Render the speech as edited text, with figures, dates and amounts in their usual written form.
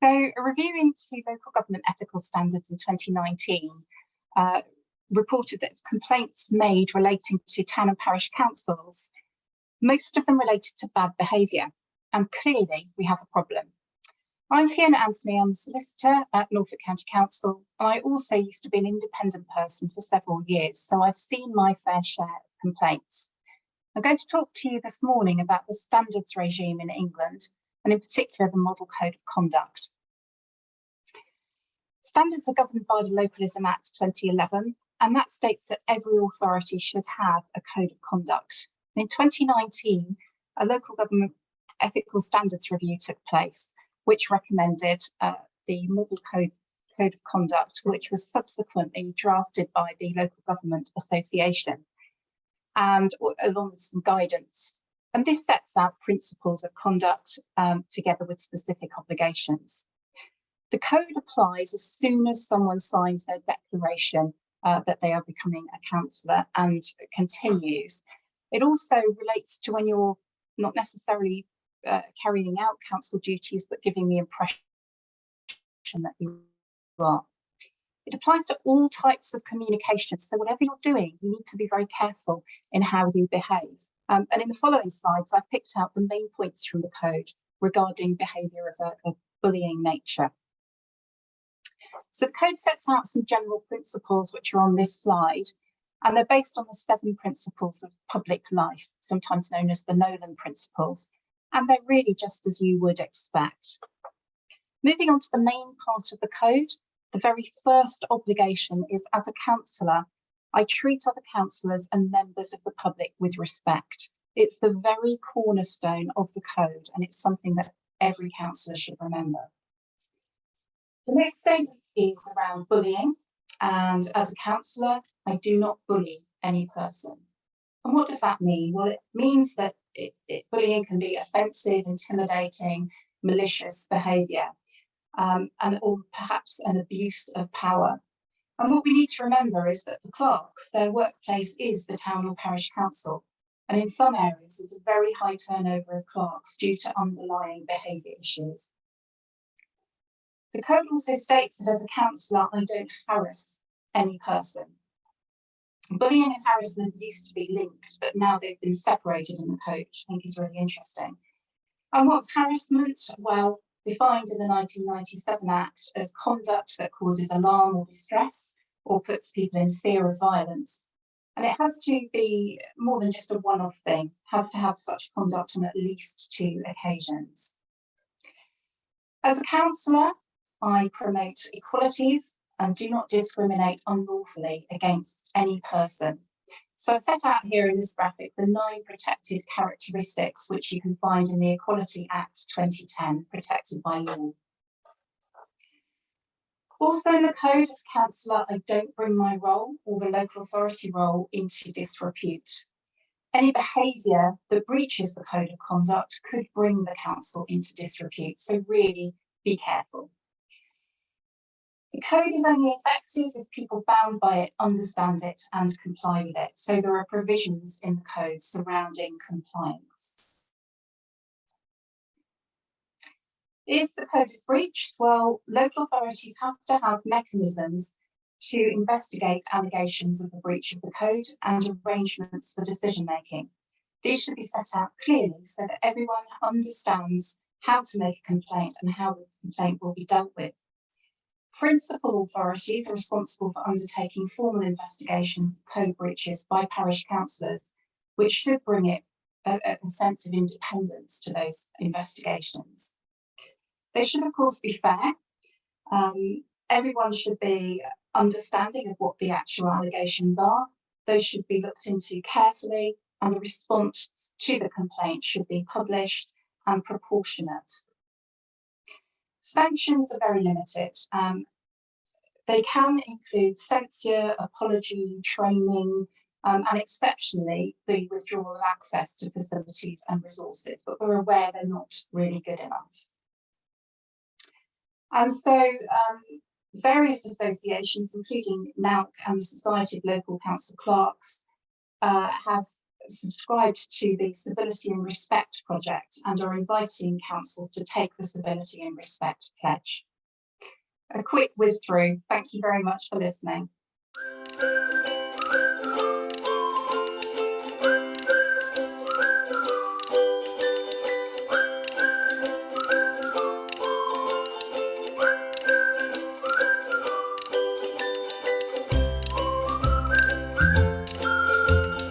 So a review into local government ethical standards in 2019 reported that complaints made relating to town and parish councils, most of them related to bad behaviour, and clearly we have a problem. I'm Fiona Anthony, I'm a solicitor at Norfolk County Council, and I also used to be an independent person for several years, so I've seen my fair share of complaints. I'm going to talk to you this morning about the standards regime in England, and in particular the Model Code of Conduct. Standards are governed by the Localism Act 2011, and that states that every authority should have a code of conduct. In 2019, a local government ethical standards review took place, which recommended the Model Code of Conduct, which was subsequently drafted by the Local Government Association, and along with some guidance. And this sets out principles of conduct together with specific obligations. The code applies as soon as someone signs their declaration that they are becoming a councillor, and continues. It also relates to when you're not necessarily carrying out council duties, but giving the impression that you are. It applies to all types of communication. So whatever you're doing, you need to be very careful in how you behave. And in the following slides, I've picked out the main points from the code regarding behaviour of a bullying nature. So the code sets out some general principles which are on this slide, and they're based on the 7 principles of public life, sometimes known as the Nolan principles, and they're really just as you would expect. Moving on to the main part of the code, the very first obligation is, as a councillor, I treat other councillors and members of the public with respect. It's the very cornerstone of the code, and it's something that every councillor should remember. The next statement is around bullying, and as a councillor, I do not bully any person. And what does that mean? Well, it means that bullying can be offensive, intimidating, malicious behaviour, or perhaps an abuse of power. And what we need to remember is that the clerks, their workplace is the town or parish council, and in some areas there's a very high turnover of clerks due to underlying behaviour issues. The code also states that as a councillor, I don't harass any person. Bullying and harassment used to be linked, but now they've been separated in the code, which I think is really interesting. And what's harassment? Well, defined in the 1997 Act as conduct that causes alarm or distress, or puts people in fear of violence. And it has to be more than just a one-off thing. It has to have such conduct on at least 2 occasions. As a councillor, I promote equalities and do not discriminate unlawfully against any person. So I've set out here in this graphic the 9 protected characteristics which you can find in the Equality Act 2010, protected by law. Also in the code, as councillor, I don't bring my role or the local authority role into disrepute. Any behaviour that breaches the code of conduct could bring the council into disrepute, so really be careful. The code is only effective if people bound by it understand it and comply with it. So there are provisions in the code surrounding compliance. If the code is breached, well, local authorities have to have mechanisms to investigate allegations of the breach of the code and arrangements for decision making. These should be set out clearly so that everyone understands how to make a complaint and how the complaint will be dealt with. Principal authorities are responsible for undertaking formal investigations of code breaches by parish councillors, which should bring it a sense of independence to those investigations. They should, of course, be fair. Everyone should be understanding of what the actual allegations are. Those should be looked into carefully, and the response to the complaint should be published and proportionate. Sanctions are very limited. They can include censure, apology, training, and exceptionally the withdrawal of access to facilities and resources, but we're aware they're not really good enough. And so various associations, including NALC and the Society of Local Council Clerks, have subscribed to the Stability and Respect project and are inviting councils to take the Stability and Respect pledge. A quick whiz through. Thank you very much for listening.